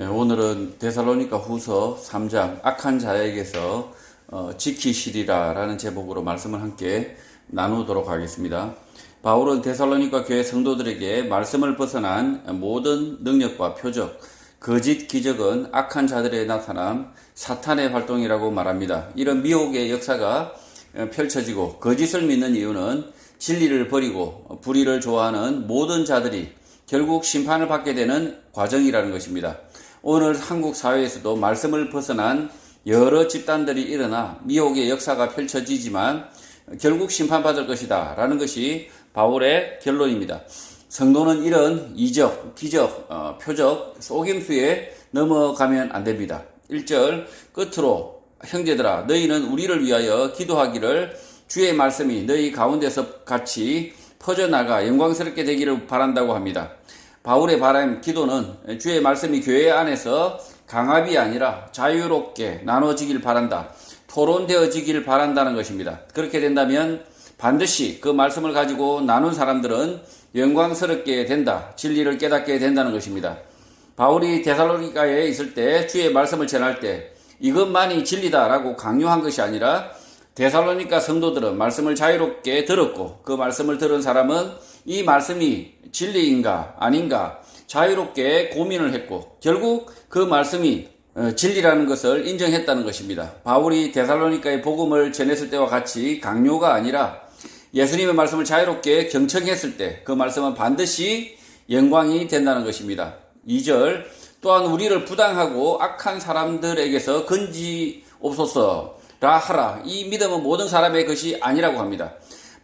오늘은 데살로니가 후서 3장 악한 자에게서 지키시리라 라는 제목으로 말씀을 함께 나누도록 하겠습니다. 바울은 데살로니가 교회 성도들에게 말씀을 벗어난 모든 능력과 표적, 거짓 기적은 악한 자들의 나타남, 사탄의 활동이라고 말합니다. 이런 미혹의 역사가 펼쳐지고 거짓을 믿는 이유는 진리를 버리고 불의를 좋아하는 모든 자들이 결국 심판을 받게 되는 과정이라는 것입니다. 오늘 한국 사회에서도 말씀을 벗어난 여러 집단들이 일어나 미혹의 역사가 펼쳐지지만 결국 심판받을 것이다 라는 것이 바울의 결론입니다. 성도는 이런 이적, 기적, 표적, 속임수에 넘어가면 안 됩니다. 1절 끝으로 형제들아 너희는 우리를 위하여 기도하기를 주의 말씀이 너희 가운데서 같이 퍼져나가 영광스럽게 되기를 바란다고 합니다. 바울의 바람, 기도는 주의 말씀이 교회 안에서 강압이 아니라 자유롭게 나눠지길 바란다. 토론되어지길 바란다는 것입니다. 그렇게 된다면 반드시 그 말씀을 가지고 나눈 사람들은 영광스럽게 된다. 진리를 깨닫게 된다는 것입니다. 바울이 데살로니가에 있을 때 주의 말씀을 전할 때 이것만이 진리다라고 강요한 것이 아니라 데살로니가 성도들은 말씀을 자유롭게 들었고 그 말씀을 들은 사람은 이 말씀이 진리인가 아닌가 자유롭게 고민을 했고 결국 그 말씀이 진리라는 것을 인정했다는 것입니다. 바울이 데살로니가의 복음을 전했을 때와 같이 강요가 아니라 예수님의 말씀을 자유롭게 경청했을 때 그 말씀은 반드시 영광이 된다는 것입니다. 2절 또한 우리를 부당하고 악한 사람들에게서 건지옵소서라 하라. 이 믿음은 모든 사람의 것이 아니라고 합니다.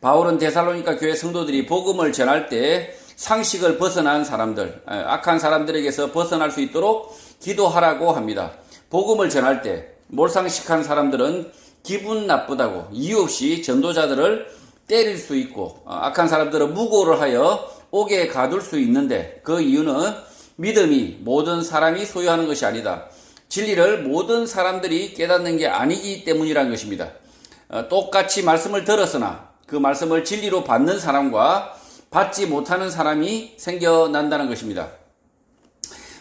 바울은 데살로니가 교회 성도들이 복음을 전할 때 상식을 벗어난 사람들, 악한 사람들에게서 벗어날 수 있도록 기도하라고 합니다. 복음을 전할 때 몰상식한 사람들은 기분 나쁘다고 이유 없이 전도자들을 때릴 수 있고 악한 사람들은 무고를 하여 옥에 가둘 수 있는데 그 이유는 믿음이 모든 사람이 소유하는 것이 아니다. 진리를 모든 사람들이 깨닫는 게 아니기 때문이라는 것입니다. 똑같이 말씀을 들었으나 그 말씀을 진리로 받는 사람과 받지 못하는 사람이 생겨난다는 것입니다.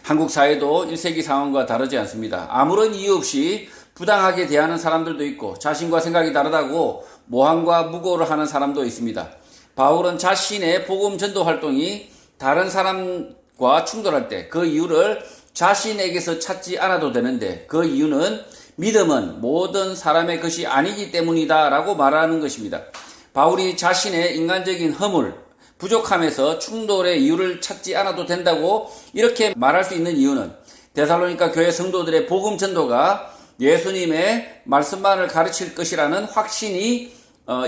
한국 사회도 1세기 상황과 다르지 않습니다. 아무런 이유 없이 부당하게 대하는 사람들도 있고 자신과 생각이 다르다고 모함과 무고를 하는 사람도 있습니다. 바울은 자신의 복음 전도 활동이 다른 사람과 충돌할 때 그 이유를 자신에게서 찾지 않아도 되는데 그 이유는 믿음은 모든 사람의 것이 아니기 때문이다 라고 말하는 것입니다. 바울이 자신의 인간적인 허물, 부족함에서 충돌의 이유를 찾지 않아도 된다고 이렇게 말할 수 있는 이유는 데살로니가 교회 성도들의 복음 전도가 예수님의 말씀만을 가르칠 것이라는 확신이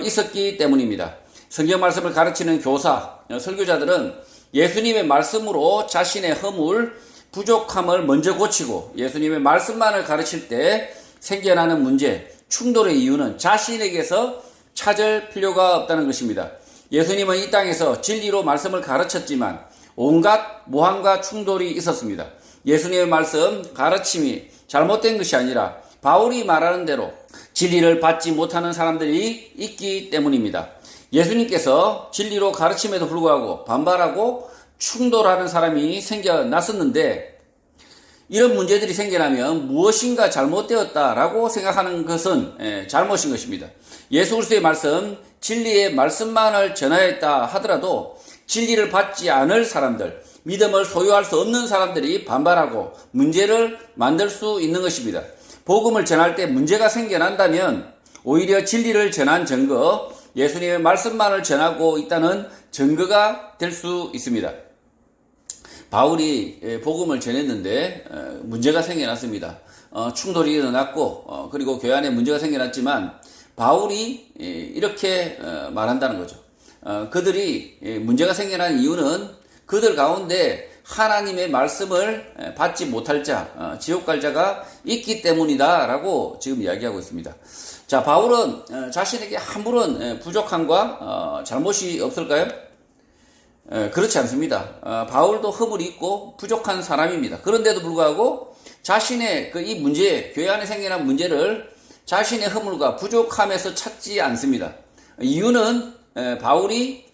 있었기 때문입니다. 성경 말씀을 가르치는 교사, 설교자들은 예수님의 말씀으로 자신의 허물, 부족함을 먼저 고치고 예수님의 말씀만을 가르칠 때 생겨나는 문제, 충돌의 이유는 자신에게서 찾을 필요가 없다는 것입니다. 예수님은 이 땅에서 진리로 말씀을 가르쳤지만 온갖 모함과 충돌이 있었습니다. 예수님의 말씀, 가르침이 잘못된 것이 아니라 바울이 말하는 대로 진리를 받지 못하는 사람들이 있기 때문입니다. 예수님께서 진리로 가르침에도 불구하고 반발하고 충돌하는 사람이 생겨났었는데 이런 문제들이 생겨나면 무엇인가 잘못되었다라고 생각하는 것은 잘못인 것입니다. 예수 그리스도의 말씀, 진리의 말씀만을 전하였다 하더라도 진리를 받지 않을 사람들, 믿음을 소유할 수 없는 사람들이 반발하고 문제를 만들 수 있는 것입니다. 복음을 전할 때 문제가 생겨난다면 오히려 진리를 전한 증거, 예수님의 말씀만을 전하고 있다는 증거가 될 수 있습니다. 바울이 복음을 전했는데 문제가 생겨났습니다. 충돌이 일어났고 그리고 교회 안에 문제가 생겨났지만 바울이 이렇게 말한다는 거죠. 그들이 문제가 생겨난 이유는 그들 가운데 하나님의 말씀을 받지 못할 자, 지옥 갈 자가 있기 때문이다 라고 지금 이야기하고 있습니다. 자, 바울은 자신에게 아무런 부족함과 잘못이 없을까요? 그렇지 않습니다. 바울도 허물이 있고 부족한 사람입니다. 그런데도 불구하고 자신의 이 문제, 교회 안에 생겨난 문제를 자신의 허물과 부족함에서 찾지 않습니다. 이유는 바울이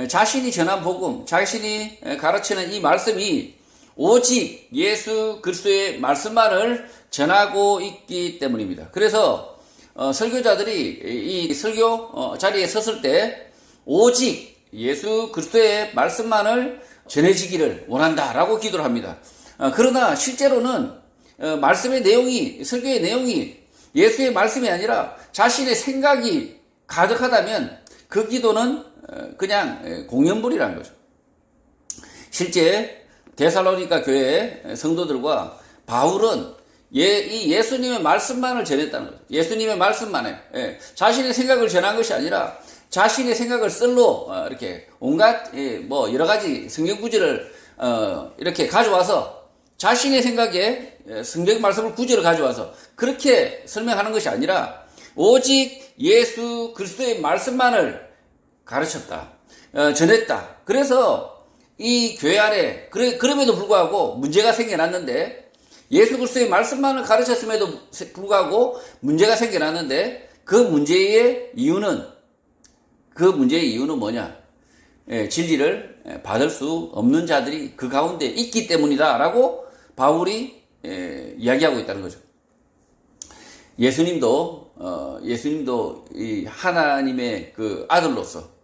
자신이 전한 복음, 자신이 가르치는 이 말씀이 오직 예수 그리스도의 말씀만을 전하고 있기 때문입니다. 그래서 설교자들이 이 설교 자리에 섰을 때 오직 예수 그리스도의 말씀만을 전해지기를 원한다라고 기도를 합니다. 그러나 실제로는 말씀의 내용이, 설교의 내용이 예수의 말씀이 아니라 자신의 생각이 가득하다면 그 기도는 그냥 공연불이라는 거죠. 실제 데살로니가 교회 성도들과 바울은 이 예수님의 말씀만을 전했다는 거죠. 예수님의 말씀만에 자신의 생각을 전한 것이 아니라 자신의 생각을 썰로 이렇게 온갖 뭐 여러 가지 성경 구절을 이렇게 가져와서 자신의 생각에 성경 말씀을 구절을 가져와서 그렇게 설명하는 것이 아니라 오직 예수 그리스도의 말씀만을 가르쳤다, 전했다. 그래서 이 교회 안에 그럼에도 불구하고 문제가 생겨났는데 예수 그리스도의 말씀만을 가르쳤음에도 불구하고 문제가 생겨났는데 그 문제의 이유는 뭐냐? 진리를 받을 수 없는 자들이 그 가운데 있기 때문이다라고 바울이 이야기하고 있다는 거죠. 예수님도 이 하나님의 그 아들로서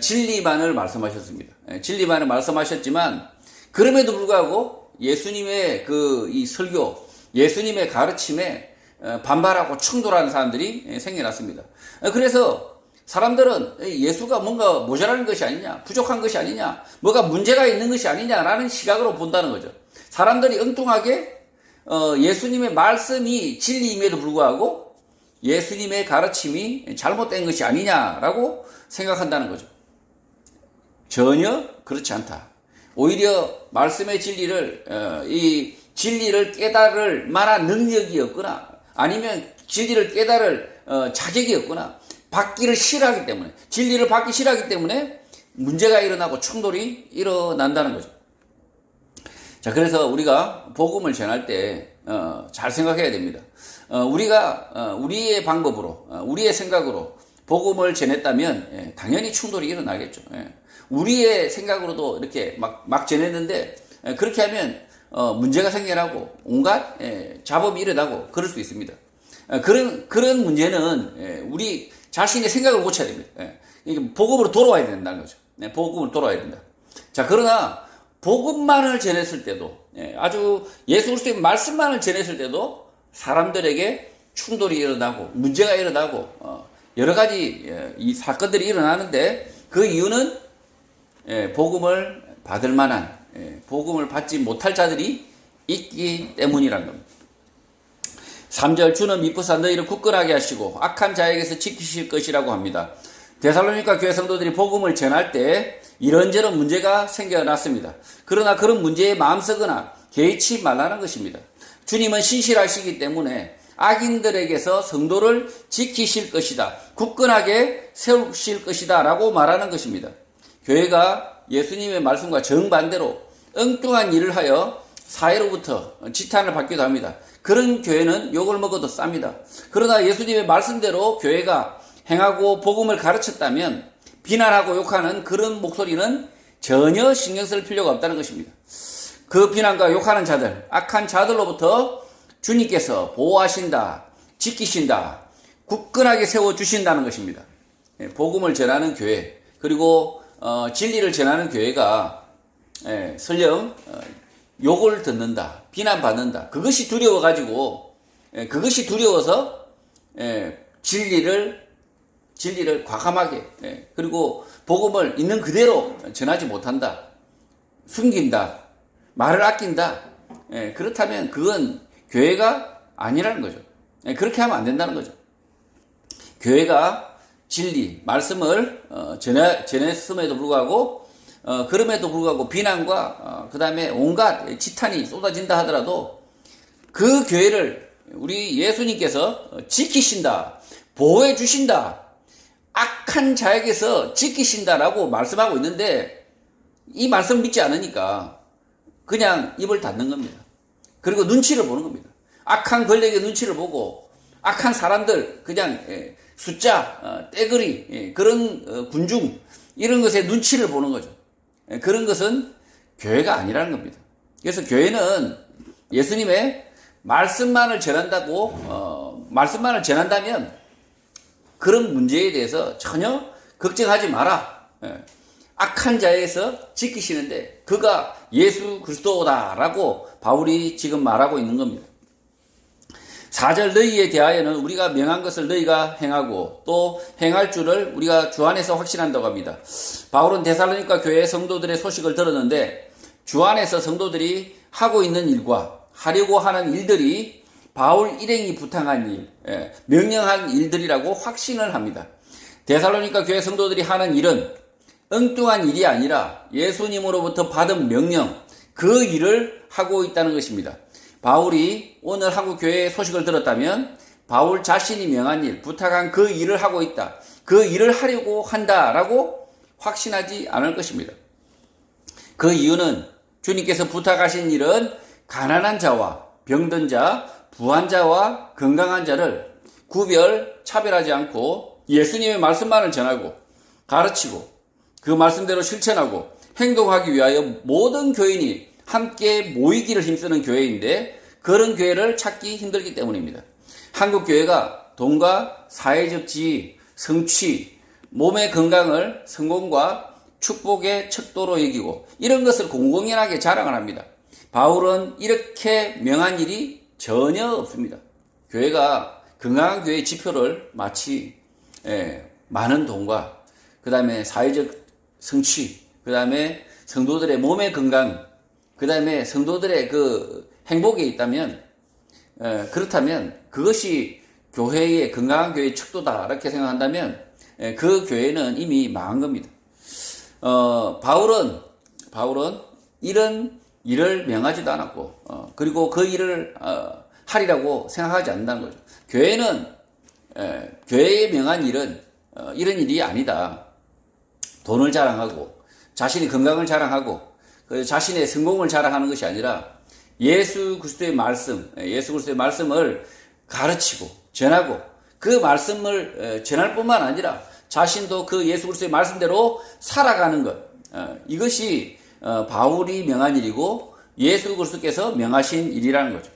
진리만을 말씀하셨습니다. 진리만을 말씀하셨지만 그럼에도 불구하고 예수님의 이 설교, 예수님의 가르침에 반발하고 충돌하는 사람들이 생겨났습니다. 그래서 사람들은 예수가 뭔가 모자라는 것이 아니냐, 부족한 것이 아니냐, 뭐가 문제가 있는 것이 아니냐라는 시각으로 본다는 거죠. 사람들이 엉뚱하게 예수님의 말씀이 진리임에도 불구하고 예수님의 가르침이 잘못된 것이 아니냐라고 생각한다는 거죠. 전혀 그렇지 않다. 오히려 말씀의 이 진리를 깨달을 만한 능력이 없거나 아니면 진리를 깨달을 자격이 없거나 받기를 싫어하기 때문에, 진리를 받기 싫어하기 때문에 문제가 일어나고 충돌이 일어난다는 거죠. 자, 그래서 우리가 복음을 전할 때 잘 생각해야 됩니다. 우리가 우리의 방법으로, 우리의 생각으로 복음을 전했다면 당연히 충돌이 일어나겠죠. 우리의 생각으로도 이렇게 막 전했는데 그렇게 하면 문제가 생겨나고 온갖 잡음이 일어나고 그럴 수 있습니다. 그런 문제는 우리 자신의 생각을 고쳐야 됩니다. 복음으로 돌아와야 된다는 거죠. 복음으로 돌아와야 된다. 자, 그러나 복음만을 전했을 때도, 아주 예수 그리스도의 말씀만을 전했을 때도 사람들에게 충돌이 일어나고 문제가 일어나고 여러 가지 이 사건들이 일어나는데 그 이유는 복음을 받을 만한, 복음을 받지 못할 자들이 있기 때문이라는 겁니다. 3절 주는 미쁘사 너희를 굳건하게 하시고 악한 자에게서 지키실 것이라고 합니다. 데살로니가 교회 성도들이 복음을 전할 때 이런저런 문제가 생겨났습니다. 그러나 그런 문제에 마음쓰거나 개의치 말라는 것입니다. 주님은 신실하시기 때문에 악인들에게서 성도를 지키실 것이다, 굳건하게 세우실 것이다 라고 말하는 것입니다. 교회가 예수님의 말씀과 정반대로 엉뚱한 일을 하여 사회로부터 지탄을 받기도 합니다. 그런 교회는 욕을 먹어도 쌉니다. 그러나 예수님의 말씀대로 교회가 행하고 복음을 가르쳤다면 비난하고 욕하는 그런 목소리는 전혀 신경 쓸 필요가 없다는 것입니다. 그 비난과 욕하는 자들, 악한 자들로부터 주님께서 보호하신다, 지키신다, 굳건하게 세워주신다는 것입니다. 복음을 전하는 교회, 그리고 진리를 전하는 교회가 설령 욕을 듣는다, 비난받는다, 그것이 두려워서 진리를 과감하게, 그리고 복음을 있는 그대로 전하지 못한다, 숨긴다, 말을 아낀다, 그렇다면 그건 교회가 아니라는 거죠. 그렇게 하면 안 된다는 거죠. 교회가 진리, 말씀을 전했음에도 불구하고 그럼에도 불구하고 비난과 그 다음에 온갖 지탄이 쏟아진다 하더라도 그 교회를 우리 예수님께서 지키신다, 보호해 주신다, 악한 자에게서 지키신다라고 말씀하고 있는데 이 말씀 믿지 않으니까 그냥 입을 닫는 겁니다. 그리고 눈치를 보는 겁니다. 악한 권력의 눈치를 보고 악한 사람들, 그냥 숫자, 떼거리, 그런 군중, 이런 것에 눈치를 보는 거죠. 그런 것은 교회가 아니라는 겁니다. 그래서 교회는 예수님의 말씀만을 전한다면 그런 문제에 대해서 전혀 걱정하지 마라. 악한 자에서 지키시는데 그가 예수 그리스도다라고 바울이 지금 말하고 있는 겁니다. 4절 너희에 대하여는 우리가 명한 것을 너희가 행하고 또 행할 줄을 우리가 주 안에서 확신한다고 합니다. 바울은 데살로니가 교회 성도들의 소식을 들었는데 주 안에서 성도들이 하고 있는 일과 하려고 하는 일들이 바울 일행이 부탁한 일, 명령한 일들이라고 확신을 합니다. 데살로니가 교회 성도들이 하는 일은 엉뚱한 일이 아니라 예수님으로부터 받은 명령, 그 일을 하고 있다는 것입니다. 바울이 오늘 한국 교회의 소식을 들었다면 바울 자신이 명한 일, 부탁한 그 일을 하고 있다. 그 일을 하려고 한다라고 확신하지 않을 것입니다. 그 이유는 주님께서 부탁하신 일은 가난한 자와 병든 자, 부한 자와 건강한 자를 차별하지 않고 예수님의 말씀만을 전하고 가르치고 그 말씀대로 실천하고 행동하기 위하여 모든 교인이 함께 모이기를 힘쓰는 교회인데 그런 교회를 찾기 힘들기 때문입니다. 한국 교회가 돈과 사회적 지위, 성취, 몸의 건강을 성공과 축복의 척도로 여기고 이런 것을 공공연하게 자랑을 합니다. 바울은 이렇게 명한 일이 전혀 없습니다. 교회가 건강한 교회의 지표를 마치 많은 돈과 그 다음에 사회적 성취, 그 다음에 성도들의 몸의 건강, 그 다음에 성도들의 그 행복에 있다면 그렇다면 그것이 교회의 건강한 교회의 척도다 이렇게 생각한다면 그 교회는 이미 망한 겁니다. 바울은 이런 일을 명하지도 않았고 그리고 그 일을 하리라고 생각하지 않는다는 거죠. 교회는 교회에 명한 일은 이런 일이 아니다. 돈을 자랑하고 자신의 건강을 자랑하고 자신의 성공을 자랑하는 것이 아니라 예수 그리스도의 말씀을 가르치고 전하고 그 말씀을 전할 뿐만 아니라 자신도 그 예수 그리스도의 말씀대로 살아가는 것, 이것이 바울이 명한 일이고 예수 그리스도께서 명하신 일이라는 거죠.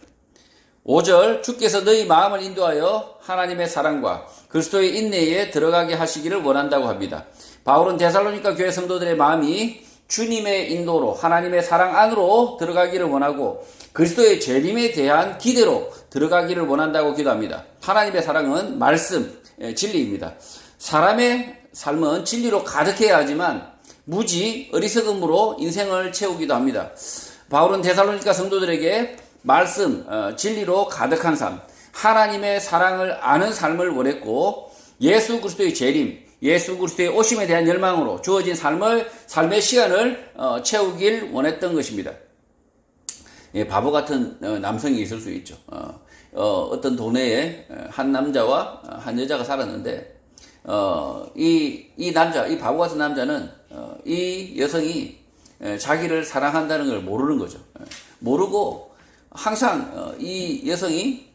5절 주께서 너희 마음을 인도하여 하나님의 사랑과 그리스도의 인내에 들어가게 하시기를 원한다고 합니다. 바울은 데살로니가 교회 성도들의 마음이 주님의 인도로 하나님의 사랑 안으로 들어가기를 원하고 그리스도의 재림에 대한 기대로 들어가기를 원한다고 기도합니다. 하나님의 사랑은 말씀, 진리입니다. 사람의 삶은 진리로 가득해야 하지만 무지, 어리석음으로 인생을 채우기도 합니다. 바울은 데살로니가 성도들에게 말씀, 진리로 가득한 삶, 하나님의 사랑을 아는 삶을 원했고 예수 그리스도의 재림, 예수 그리스도의 오심에 대한 열망으로 주어진 삶의 시간을 채우길 원했던 것입니다. 바보 같은 남성이 있을 수 있죠. 어떤 동네에 한 남자와 한 여자가 살았는데 이 바보 같은 남자는 이 여성이 자기를 사랑한다는 걸 모르는 거죠. 모르고 항상 이 여성이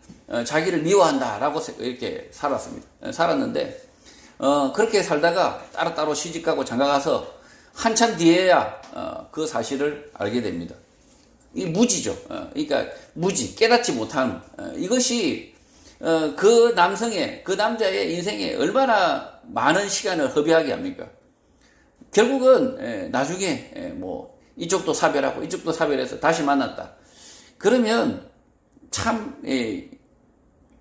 자기를 미워한다라고 이렇게 살았는데 그렇게 살다가 따로따로 시집가고 장가가서 한참 뒤에야 그 사실을 알게 됩니다. 이 무지죠. 그러니까 무지, 깨닫지 못함. 이것이 그 남자의 인생에 얼마나 많은 시간을 허비하게 합니까? 결국은 나중에 뭐 이쪽도 사별하고 이쪽도 사별해서 다시 만났다. 그러면 참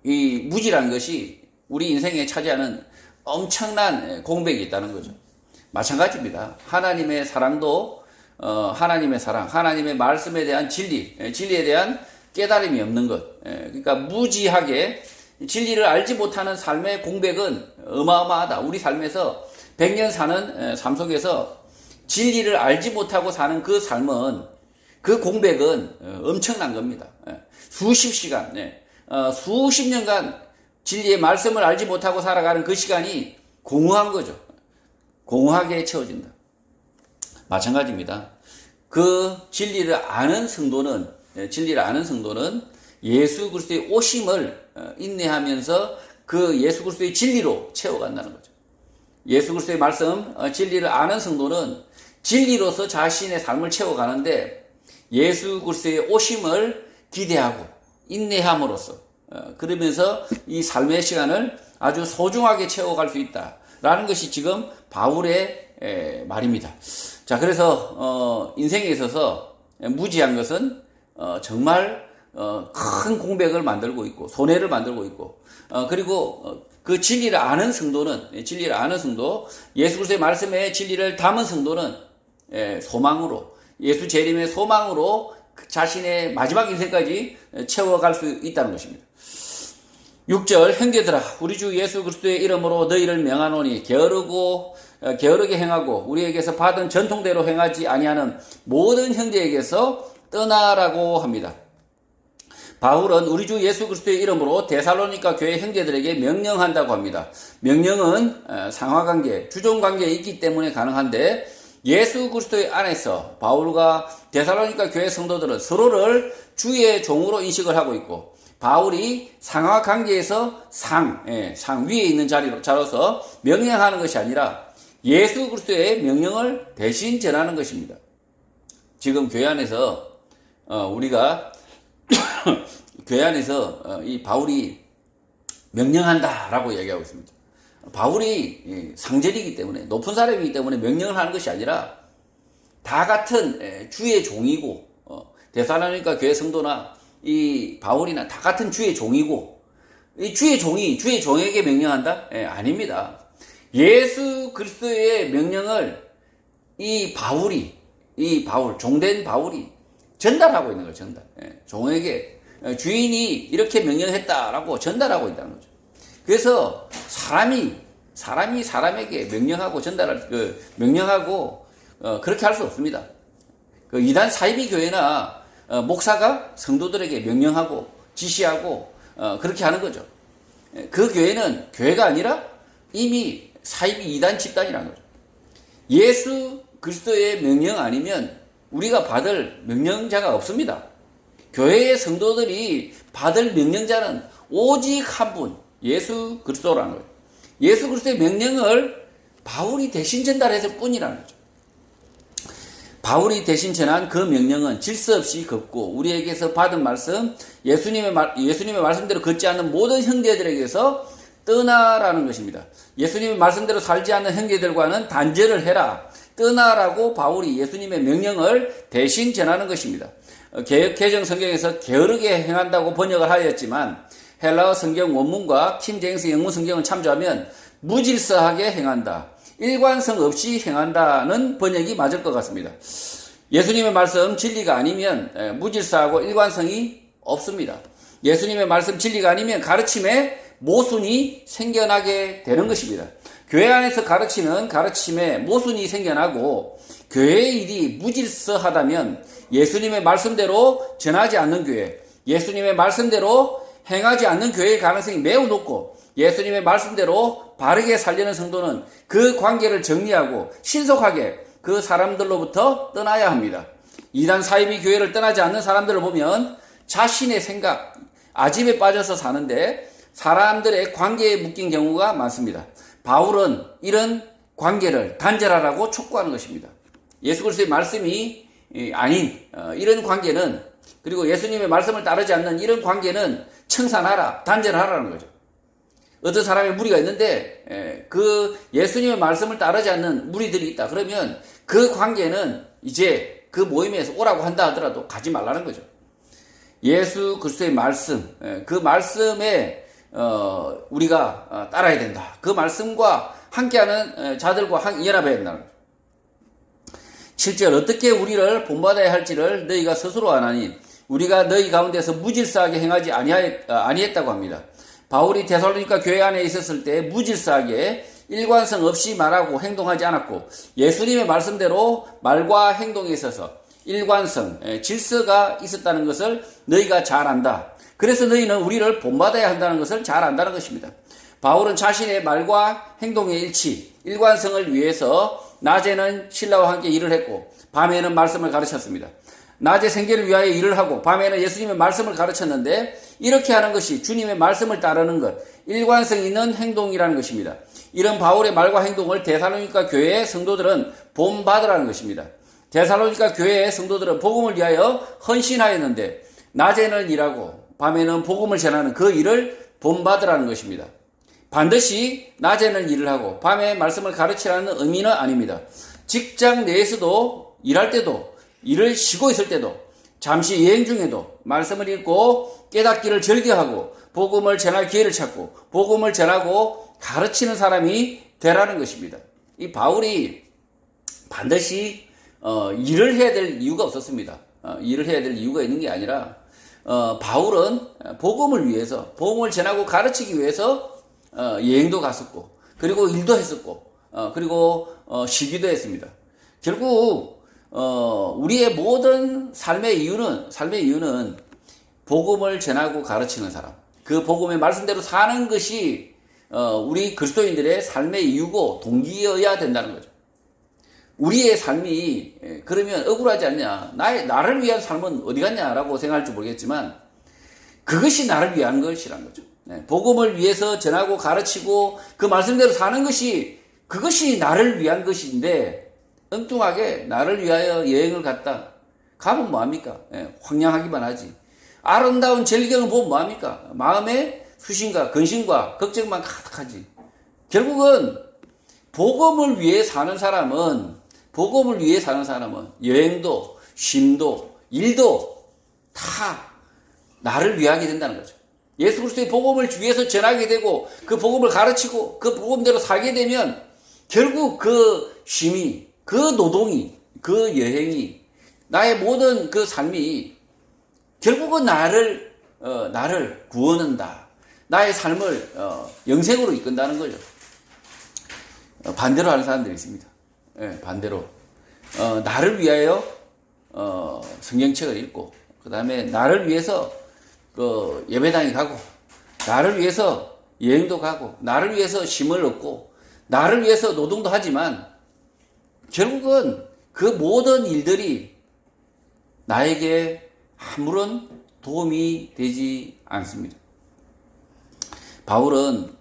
이 무지라는 것이 우리 인생에 차지하는 엄청난 공백이 있다는 거죠. 마찬가지입니다. 하나님의 사랑도 하나님의 사랑, 하나님의 말씀에 대한 진리에 대한 깨달음이 없는 것. 그러니까 무지하게 진리를 알지 못하는 삶의 공백은 어마어마하다. 우리 삶에서 100년 사는 삶 속에서 진리를 알지 못하고 사는 그 삶은, 그 공백은 엄청난 겁니다. 수십 시간, 수십 년간 진리의 말씀을 알지 못하고 살아가는 그 시간이 공허한 거죠. 공허하게 채워진다. 마찬가지입니다. 그 진리를 아는 성도는 예수 그리스도의 오심을 인내하면서 그 예수 그리스도의 진리로 채워간다는 거죠. 예수 그리스도의 말씀, 진리를 아는 성도는 진리로서 자신의 삶을 채워가는데 예수 그리스도의 오심을 기대하고 인내함으로써 그러면서 이 삶의 시간을 아주 소중하게 채워갈 수 있다라는 것이 지금 바울의 말입니다. 자, 그래서 인생에 있어서 무지한 것은 정말 큰 공백을 만들고 있고 손해를 만들고 있고 그리고 그 진리를 아는 성도는 예수 그리스도의 말씀에 진리를 담은 성도는 소망으로 예수 재림의 소망으로 자신의 마지막 인생까지 채워갈 수 있다는 것입니다. 6절 형제들아 우리 주 예수 그리스도의 이름으로 너희를 명하노니 게으르게 행하고 우리에게서 받은 전통대로 행하지 아니하는 모든 형제에게서 떠나라고 합니다. 바울은 우리 주 예수 그리스도의 이름으로 데살로니가 교회 형제들에게 명령한다고 합니다. 명령은 상하관계, 주종관계에 있기 때문에 가능한데 예수 그리스도의 안에서 바울과 데살로니가 교회 성도들은 서로를 주의 종으로 인식을 하고 있고 바울이 상하관계에서 상 위에 있는 자로서 명령하는 것이 아니라 예수 그리스도의 명령을 대신 전하는 것입니다. 지금 교회 안에서 우리가 교회 안에서 이 바울이 명령한다라고 얘기하고 있습니다. 바울이 상절이기 때문에 높은 사람이기 때문에 명령을 하는 것이 아니라 다 같은 주의 종이고 데살로니가 교회 성도나 이 바울이나 다 같은 주의 종이고 이 주의 종에게 명령한다? 아닙니다. 예수 그리스도의 명령을 종된 바울이 전달하고 있는 거예요. 종에게 주인이 이렇게 명령했다라고 전달하고 있다는 거죠. 그래서 사람이 사람에게 명령하고 명령하고 그렇게 할 수 없습니다. 그 이단 사이비 교회나 목사가 성도들에게 명령하고 지시하고 그렇게 하는 거죠. 그 교회는 교회가 아니라 이미 사이비 이단 집단이라는 거죠. 예수 그리스도의 명령 아니면 우리가 받을 명령자가 없습니다. 교회의 성도들이 받을 명령자는 오직 한 분, 예수 그리스도라는 거예요. 예수 그리스도의 명령을 바울이 대신 전달했을 뿐이라는 거죠. 바울이 대신 전한 그 명령은 질서 없이 걷고 우리에게서 받은 말씀, 예수님의 말씀대로 걷지 않는 모든 형제들에게서 떠나라는 것입니다. 예수님의 말씀대로 살지 않는 형제들과는 단절을 해라. 떠나라고 바울이 예수님의 명령을 대신 전하는 것입니다. 개정 성경에서 게으르게 행한다고 번역을 하였지만 헬라어 성경 원문과 킹제임스 영문 성경을 참조하면 무질서하게 행한다. 일관성 없이 행한다는 번역이 맞을 것 같습니다. 예수님의 말씀 진리가 아니면 무질서하고 일관성이 없습니다. 예수님의 말씀 진리가 아니면 가르침에 모순이 생겨나게 되는 것입니다. 교회 안에서 가르치는 가르침에 모순이 생겨나고 교회의 일이 무질서하다면 예수님의 말씀대로 전하지 않는 교회, 예수님의 말씀대로 행하지 않는 교회의 가능성이 매우 높고 예수님의 말씀대로 바르게 살려는 성도는 그 관계를 정리하고 신속하게 그 사람들로부터 떠나야 합니다. 이단 사이비 교회를 떠나지 않는 사람들을 보면 자신의 생각, 아집에 빠져서 사는데 사람들의 관계에 묶인 경우가 많습니다. 바울은 이런 관계를 단절하라고 촉구하는 것입니다. 예수 그리스도의 말씀이 아닌 이런 관계는, 그리고 예수님의 말씀을 따르지 않는 이런 관계는 청산하라, 단절하라는 거죠. 어떤 사람의 무리가 있는데 그 예수님의 말씀을 따르지 않는 무리들이 있다. 그러면 그 관계는 이제 그 모임에서 오라고 한다 하더라도 가지 말라는 거죠. 예수 그리스도의 말씀, 그 말씀에 우리가 따라야 된다. 그 말씀과 함께하는 자들과 연합해야 된다. 7절 어떻게 우리를 본받아야 할지를 너희가 스스로 아나니 우리가 너희 가운데서 무질서하게 행하지 아니했다고 합니다. 바울이 데살로니가 교회 안에 있었을 때 무질서하게 일관성 없이 말하고 행동하지 않았고 예수님의 말씀대로 말과 행동에 있어서 일관성, 질서가 있었다는 것을 너희가 잘 안다. 그래서 너희는 우리를 본받아야 한다는 것을 잘 안다는 것입니다. 바울은 자신의 말과 행동의 일치, 일관성을 위해서 낮에는 신라와 함께 일을 했고 밤에는 말씀을 가르쳤습니다. 낮에 생계를 위하여 일을 하고 밤에는 예수님의 말씀을 가르쳤는데 이렇게 하는 것이 주님의 말씀을 따르는 것, 일관성 있는 행동이라는 것입니다. 이런 바울의 말과 행동을 데살로니가 교회의 성도들은 본받으라는 것입니다. 데살로니가 교회의 성도들은 복음을 위하여 헌신하였는데 낮에는 일하고 밤에는 복음을 전하는 그 일을 본받으라는 것입니다. 반드시 낮에는 일을 하고 밤에 말씀을 가르치라는 의미는 아닙니다. 직장 내에서도 일할 때도 일을 쉬고 있을 때도 잠시 여행 중에도 말씀을 읽고 깨닫기를 즐겨하고 복음을 전할 기회를 찾고 복음을 전하고 가르치는 사람이 되라는 것입니다. 이 바울이 반드시 일을 해야 될 이유가 없었습니다. 일을 해야 될 이유가 있는 게 아니라 바울은 복음을 위해서 복음을 전하고 가르치기 위해서 여행도 갔었고 그리고 일도 했었고 그리고 쉬기도 했습니다. 결국 우리의 모든 삶의 이유는 복음을 전하고 가르치는 사람, 그 복음의 말씀대로 사는 것이 우리 그리스도인들의 삶의 이유고 동기여야 된다는 거죠. 우리의 삶이 그러면 억울하지 않냐, 나를 위한 삶은 어디 갔냐라고 생각할지 모르겠지만 그것이 나를 위한 것이라는 거죠. 복음을 위해서 전하고 가르치고 그 말씀대로 사는 것이 그것이 나를 위한 것인데 엉뚱하게 나를 위하여 여행을 갔다 가면 뭐합니까? 황량하기만 하지. 아름다운 절경을 보면 뭐합니까? 마음에 수신과 근심과 걱정만 가득하지. 결국은 복음을 위해 사는 사람은 여행도 쉼도 일도 다 나를 위하게 된다는 거죠. 예수 그리스도의 복음을 위해서 전하게 되고 그 복음을 가르치고 그 복음대로 살게 되면 결국 그 쉼이, 그 노동이, 그 여행이, 나의 모든 그 삶이 결국은 나를 구원한다. 나의 삶을 영생으로 이끈다는 거죠. 반대로 하는 사람들이 있습니다. 반대로 나를 위하여 성경책을 읽고 그 다음에 나를 위해서 예배당에 가고 나를 위해서 여행도 가고 나를 위해서 쉼을 얻고 나를 위해서 노동도 하지만 결국은 그 모든 일들이 나에게 아무런 도움이 되지 않습니다. 바울은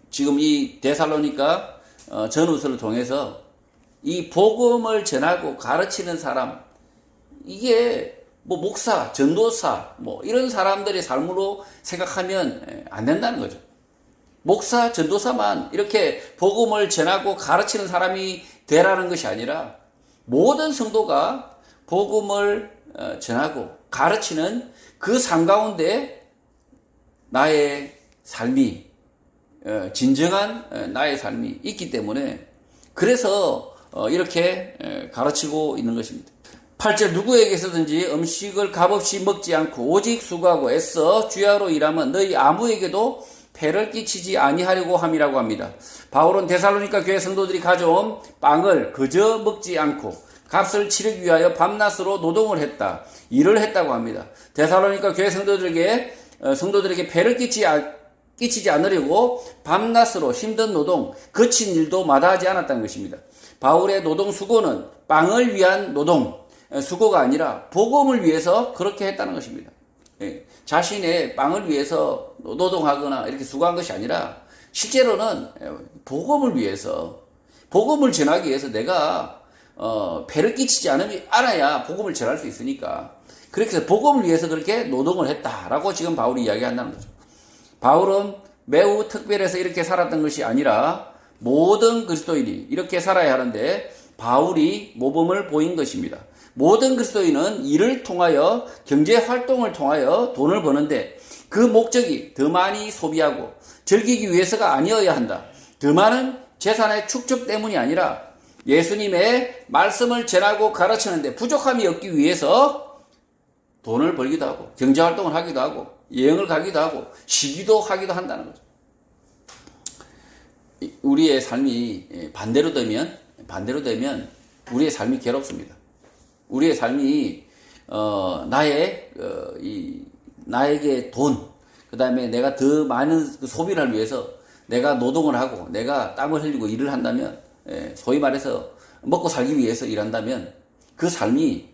지금 이 데살로니가 전후서를 통해서 이 복음을 전하고 가르치는 사람, 이게 뭐 목사, 전도사 뭐 이런 사람들의 삶으로 생각하면 안 된다는 거죠. 목사, 전도사만 이렇게 복음을 전하고 가르치는 사람이 되라는 것이 아니라 모든 성도가 복음을 전하고 가르치는 그 삶 가운데 나의 삶이 진정한 나의 삶이 있기 때문에 그래서 이렇게 가르치고 있는 것입니다. 8절 누구에게서든지 음식을 값없이 먹지 않고 오직 수고하고 애써 주야로 일하면 너희 아무에게도 폐를 끼치지 아니하려고 함이라고 합니다. 바울은 데살로니가 교회 성도들이 가져온 빵을 그저 먹지 않고 값을 치르기 위하여 밤낮으로 노동을 했다. 일을 했다고 합니다. 데살로니가 교회 성도들에게 폐를 끼치지 않으려고 밤낮으로 힘든 노동, 거친 일도 마다하지 않았다는 것입니다. 바울의 노동 수고는 빵을 위한 노동, 수고가 아니라 복음을 위해서 그렇게 했다는 것입니다. 자신의 빵을 위해서 노동하거나 이렇게 수고한 것이 아니라 실제로는 복음을 위해서, 복음을 전하기 위해서 내가 폐를 끼치지 않아야 복음을 전할 수 있으니까 그렇게 해서 복음을 위해서 그렇게 노동을 했다라고 지금 바울이 이야기한다는 거죠. 바울은 매우 특별해서 이렇게 살았던 것이 아니라 모든 그리스도인이 이렇게 살아야 하는데 바울이 모범을 보인 것입니다. 모든 그리스도인은 일을 통하여 경제활동을 통하여 돈을 버는데 그 목적이 더 많이 소비하고 즐기기 위해서가 아니어야 한다. 더 많은 재산의 축적 때문이 아니라 예수님의 말씀을 전하고 가르치는데 부족함이 없기 위해서 돈을 벌기도 하고 경제활동을 하기도 하고 여행을 가기도 하고 쉬기도 하기도 한다는 거죠. 우리의 삶이 반대로 되면 우리의 삶이 괴롭습니다. 우리의 삶이 나에게 돈, 그 다음에 내가 더 많은 소비를 하기 위해서 내가 노동을 하고 내가 땀을 흘리고 일을 한다면, 소위 말해서 먹고 살기 위해서 일한다면 그 삶이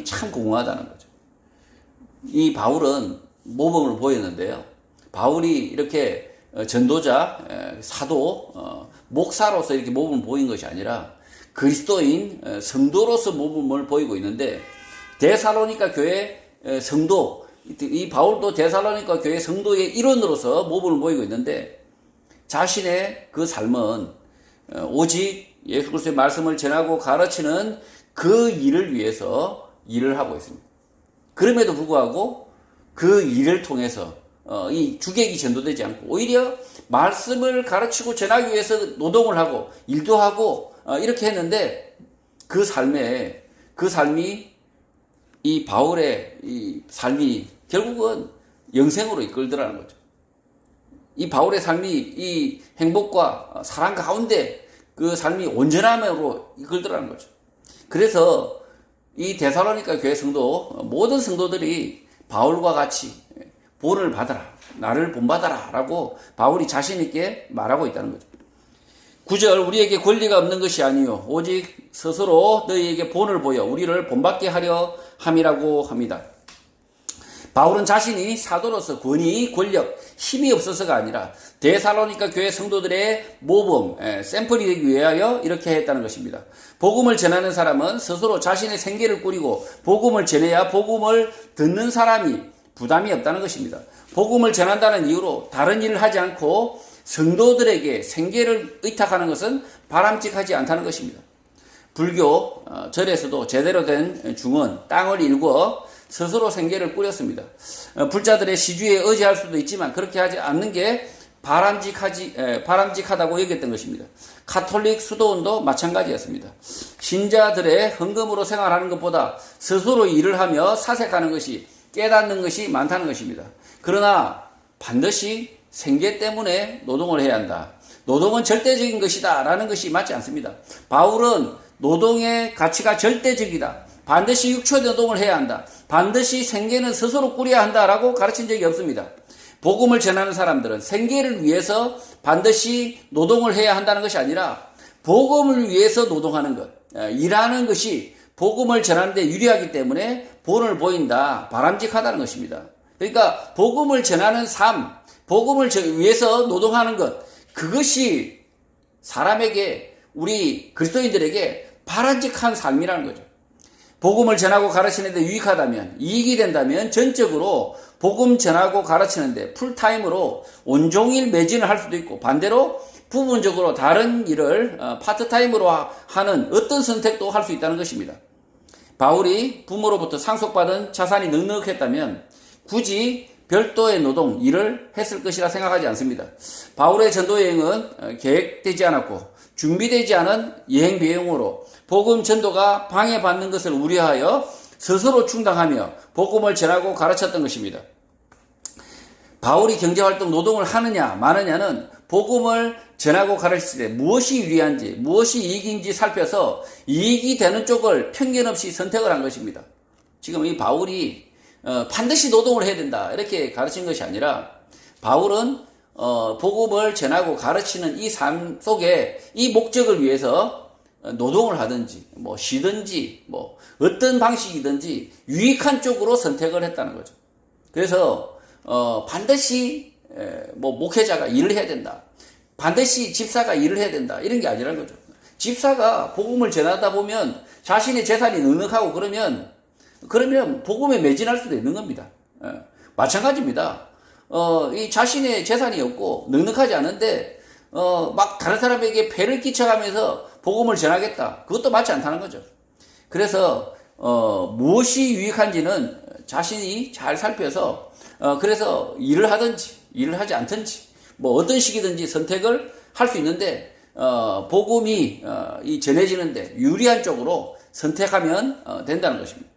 참 공허하다는 거죠. 이 바울은 모범을 보였는데요. 바울이 이렇게 전도자, 사도, 목사로서 이렇게 모범을 보인 것이 아니라 그리스도인 성도로서 모범을 보이고 있는데, 데살로니가 교회 성도, 이 바울도 데살로니가 교회 성도의 일원으로서 모범을 보이고 있는데, 자신의 그 삶은 오직 예수 그리스도의 말씀을 전하고 가르치는 그 일을 위해서 일을 하고 있습니다. 그럼에도 불구하고 그 일을 통해서 이 주객이 전도되지 않고 오히려 말씀을 가르치고 전하기 위해서 노동을 하고 일도 하고 이렇게 했는데, 그 삶이 이 바울의 이 삶이 결국은 영생으로 이끌더라는 거죠. 이 바울의 삶이 이 행복과 사랑 가운데 그 삶이 온전함으로 이끌더라는 거죠. 그래서 이 데살로니가 교회 성도, 모든 성도들이 바울과 같이 본을 받아라, 나를 본받아라 라고 바울이 자신있게 말하고 있다는 거죠. 9절, 우리에게 권리가 없는 것이 아니요 오직 스스로 너희에게 본을 보여 우리를 본받게 하려 함이라고 합니다. 바울은 자신이 사도로서 권위, 권력, 힘이 없어서가 아니라 데살로니가 교회 성도들의 모범, 샘플이 되기 위하여 이렇게 했다는 것입니다. 복음을 전하는 사람은 스스로 자신의 생계를 꾸리고 복음을 전해야 복음을 듣는 사람이 부담이 없다는 것입니다. 복음을 전한다는 이유로 다른 일을 하지 않고 성도들에게 생계를 의탁하는 것은 바람직하지 않다는 것입니다. 불교 절에서도 제대로 된 중은 땅을 일구어 스스로 생계를 꾸렸습니다. 불자들의 시주에 의지할 수도 있지만 그렇게 하지 않는 게 바람직하다고 여겼던 것입니다. 가톨릭 수도원도 마찬가지였습니다. 신자들의 헌금으로 생활하는 것보다 스스로 일을 하며 사색하는 것이, 깨닫는 것이 많다는 것입니다. 그러나 반드시 생계 때문에 노동을 해야 한다. 노동은 절대적인 것이다 라는 것이 맞지 않습니다. 바울은 노동의 가치가 절대적이다. 반드시 육체 노동을 해야 한다. 반드시 생계는 스스로 꾸려야 한다라고 가르친 적이 없습니다. 복음을 전하는 사람들은 생계를 위해서 반드시 노동을 해야 한다는 것이 아니라 복음을 위해서 노동하는 것, 일하는 것이 복음을 전하는 데 유리하기 때문에 본을 보인다, 바람직하다는 것입니다. 그러니까 복음을 전하는 삶, 복음을 위해서 노동하는 것, 그것이 사람에게, 우리 그리스도인들에게 바람직한 삶이라는 거죠. 복음을 전하고 가르치는 데 유익하다면, 이익이 된다면 전적으로 복음 전하고 가르치는 데 풀타임으로 온종일 매진을 할 수도 있고, 반대로 부분적으로 다른 일을 파트타임으로 하는 어떤 선택도 할 수 있다는 것입니다. 바울이 부모로부터 상속받은 자산이 넉넉했다면 굳이 별도의 노동, 일을 했을 것이라 생각하지 않습니다. 바울의 전도 여행은 계획되지 않았고 준비되지 않은 여행 비용으로 복음 전도가 방해받는 것을 우려하여 스스로 충당하며 복음을 전하고 가르쳤던 것입니다. 바울이 경제활동 노동을 하느냐 마느냐는 복음을 전하고 가르칠 때 무엇이 유리한지 무엇이 이익인지 살펴서 이익이 되는 쪽을 편견 없이 선택을 한 것입니다. 지금 이 바울이 반드시 노동을 해야 된다 이렇게 가르친 것이 아니라, 바울은 복음을 전하고 가르치는 이 삶 속에 이 목적을 위해서 노동을 하든지 뭐 쉬든지 뭐 어떤 방식이든지 유익한 쪽으로 선택을 했다는 거죠. 그래서 반드시 뭐 목회자가 일을 해야 된다, 반드시 집사가 일을 해야 된다 이런 게 아니라는 거죠. 집사가 복음을 전하다 보면 자신의 재산이 넉넉하고 그러면 복음에 매진할 수도 있는 겁니다. 마찬가지입니다. 이 자신의 재산이 없고 넉넉하지 않은데 막 다른 사람에게 폐를 끼쳐가면서 복음을 전하겠다, 그것도 맞지 않다는 거죠. 그래서 무엇이 유익한지는 자신이 잘 살펴서 그래서 일을 하든지 일을 하지 않든지 뭐 어떤 식이든지 선택을 할 수 있는데, 복음이 전해지는데 유리한 쪽으로 선택하면 된다는 것입니다.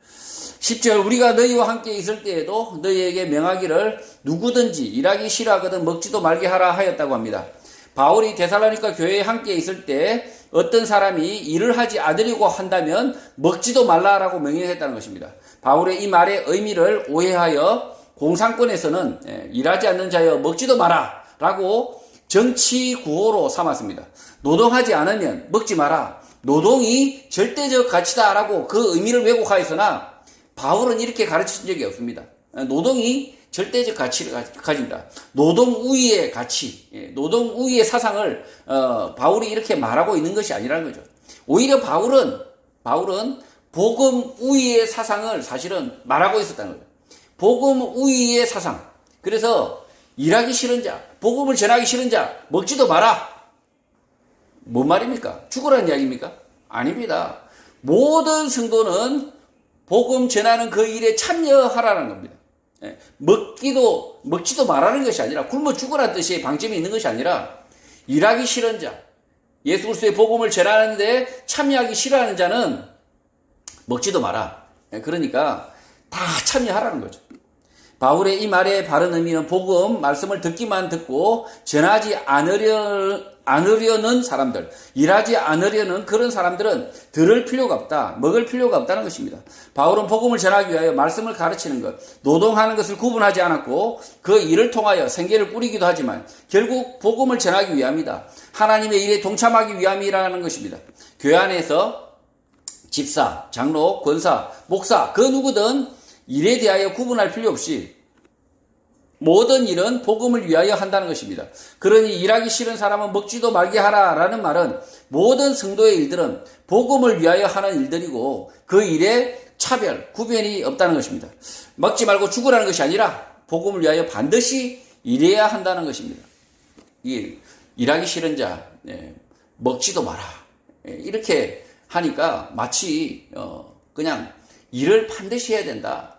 10절, 우리가 너희와 함께 있을 때에도 너희에게 명하기를 누구든지 일하기 싫어하거든 먹지도 말게 하라 하였다고 합니다. 바울이 데살로니가 교회에 함께 있을 때 어떤 사람이 일을 하지 않으려고 한다면 먹지도 말라라고 명령했다는 것입니다. 바울의 이 말의 의미를 오해하여 공산권에서는 일하지 않는 자여 먹지도 마라 라고 정치 구호로 삼았습니다. 노동하지 않으면 먹지 마라, 노동이 절대적 가치다 라고 그 의미를 왜곡하였으나 바울은 이렇게 가르친 적이 없습니다. 노동이 절대적 가치를 가진다, 노동 우위의 가치, 노동 우위의 사상을 바울이 이렇게 말하고 있는 것이 아니라는 거죠. 오히려 바울은 복음 우위의 사상을 사실은 말하고 있었다는 거예요. 복음 우위의 사상. 그래서 일하기 싫은 자, 복음을 전하기 싫은 자, 먹지도 마라. 뭔 말입니까? 죽으라는 이야기입니까? 아닙니다. 모든 성도는 복음 전하는 그 일에 참여하라는 겁니다. 먹지도 말라는 것이 아니라 굶어 죽으라는 뜻의 방점이 있는 것이 아니라 일하기 싫은 자, 예수 그리스도의 복음을 전하는데 참여하기 싫어하는 자는 먹지도 마라. 그러니까 다 참여하라는 거죠. 바울의 이 말의 바른 의미는 복음 말씀을 듣기만 듣고 전하지 않으려는 사람들, 일하지 않으려는 그런 사람들은 들을 필요가 없다, 먹을 필요가 없다는 것입니다. 바울은 복음을 전하기 위하여 말씀을 가르치는 것, 노동하는 것을 구분하지 않았고 그 일을 통하여 생계를 꾸리기도 하지만 결국 복음을 전하기 위함이다. 하나님의 일에 동참하기 위함이라는 것입니다. 교회 안에서 집사, 장로, 권사, 목사 그 누구든 일에 대하여 구분할 필요 없이 모든 일은 복음을 위하여 한다는 것입니다. 그러니 일하기 싫은 사람은 먹지도 말게 하라라는 말은 모든 성도의 일들은 복음을 위하여 하는 일들이고 그 일에 차별, 구별이 없다는 것입니다. 먹지 말고 죽으라는 것이 아니라 복음을 위하여 반드시 일해야 한다는 것입니다. 일하기 싫은 자, 먹지도 마라. 이렇게 하니까 마치 그냥 일을 반드시 해야 된다.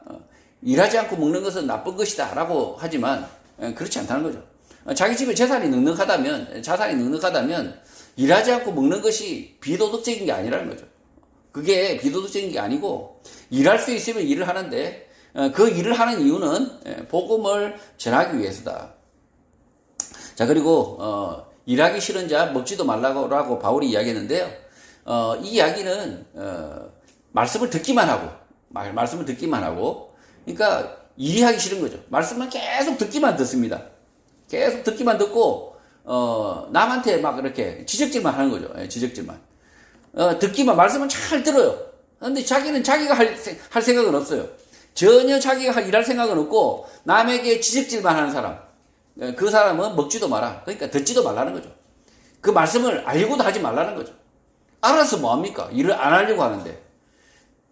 일하지 않고 먹는 것은 나쁜 것이다 라고 하지만 그렇지 않다는 거죠. 자기 집에 자산이 넉넉하다면 일하지 않고 먹는 것이 비도덕적인 게 아니라는 거죠. 그게 비도덕적인 게 아니고 일할 수 있으면 일을 하는데 그 일을 하는 이유는 복음을 전하기 위해서다. 자, 그리고 일하기 싫은 자 먹지도 말라고 바울이 이야기했는데요. 이 이야기는 말씀을 듣기만 하고 그러니까 일이 하기 싫은 거죠. 말씀만 계속 듣기만 듣습니다. 계속 듣기만 듣고 남한테 막 이렇게 지적질만 하는 거죠. 지적질만. 듣기만 말씀은 잘 들어요. 근데 자기는 자기가 할 생각은 없어요. 전혀 자기가 일할 생각은 없고 남에게 지적질만 하는 사람. 그 사람은 먹지도 마라. 그러니까 듣지도 말라는 거죠. 그 말씀을 알고도 하지 말라는 거죠. 알아서 뭐합니까? 일을 안 하려고 하는데.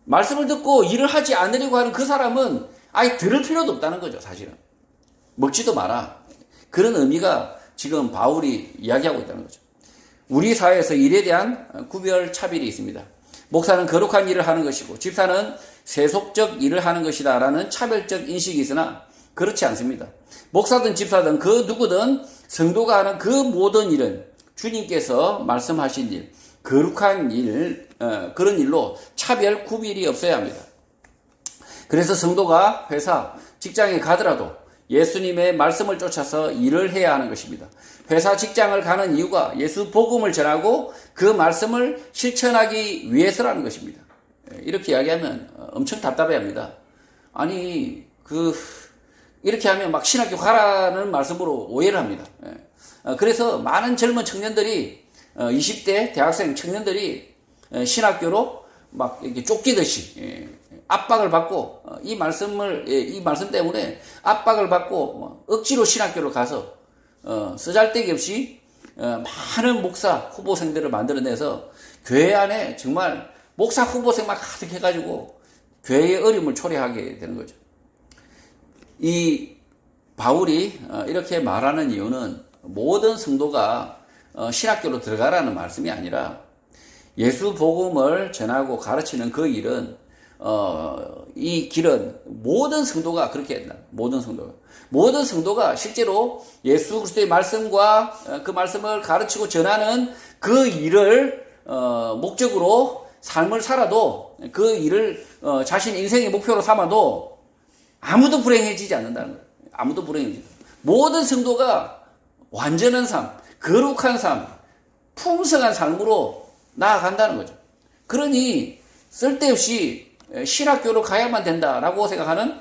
말씀을 듣고 일을 하지 않으려고 하는 그 사람은 아예 들을 필요도 없다는 거죠, 사실은. 먹지도 마라. 그런 의미가 지금 바울이 이야기하고 있다는 거죠. 우리 사회에서 일에 대한 구별, 차별이 있습니다. 목사는 거룩한 일을 하는 것이고 집사는 세속적 일을 하는 것이다 라는 차별적 인식이 있으나 그렇지 않습니다. 목사든 집사든 그 누구든 성도가 하는 그 모든 일은 주님께서 말씀하신 일, 거룩한 일, 그런 일로 차별 구별이 없어야 합니다. 그래서 성도가 회사, 직장에 가더라도 예수님의 말씀을 쫓아서 일을 해야 하는 것입니다. 회사, 직장을 가는 이유가 예수 복음을 전하고 그 말씀을 실천하기 위해서라는 것입니다. 이렇게 이야기하면 엄청 답답해합니다. 아니 이렇게 하면 막 신학교 가라는 말씀으로 오해를 합니다. 그래서 많은 젊은 청년들이 20대 대학생 청년들이 신학교로 막 이렇게 쫓기듯이 압박을 받고 이 말씀 때문에 압박을 받고 억지로 신학교로 가서 쓰잘데기 없이 많은 목사 후보생들을 만들어내서 교회 안에 정말 목사 후보생만 가득해가지고 교회의 어려움을 초래하게 되는 거죠. 이 바울이 이렇게 말하는 이유는 모든 성도가 신학교로 들어가라는 말씀이 아니라 예수 복음을 전하고 가르치는 그 일은 이 길은 모든 성도가 그렇게 한다. 모든 성도가 실제로 예수 그리스도의 말씀과 그 말씀을 가르치고 전하는 그 일을 목적으로 삶을 살아도 그 일을 자신의 인생의 목표로 삼아도 아무도 불행해지지 않는다는 거예요. 아무도 불행해지지. 모든 성도가 완전한 삶, 거룩한 삶, 풍성한 삶으로 나아간다는 거죠. 그러니 쓸데없이 신학교로 가야만 된다라고 생각하는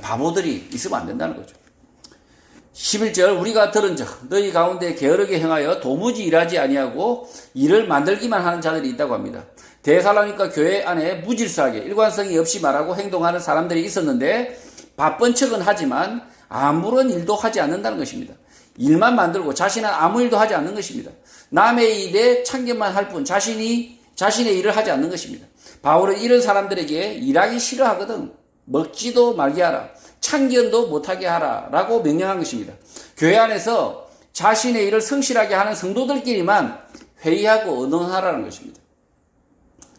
바보들이 있으면 안 된다는 거죠. 11절 우리가 들은 적 너희 가운데 게으르게 행하여 도무지 일하지 아니하고 일을 만들기만 하는 자들이 있다고 합니다. 데살로니가 교회 안에 무질서하게 일관성이 없이 말하고 행동하는 사람들이 있었는데 바쁜 척은 하지만 아무런 일도 하지 않는다는 것입니다. 일만 만들고 자신은 아무 일도 하지 않는 것입니다. 남의 일에 참견만 할 뿐 자신의 일을 하지 않는 것입니다. 바울은 이런 사람들에게 일하기 싫어하거든 먹지도 말게 하라. 참견도 못하게 하라 라고 명령한 것입니다. 교회 안에서 자신의 일을 성실하게 하는 성도들끼리만 회의하고 의논하라는 것입니다.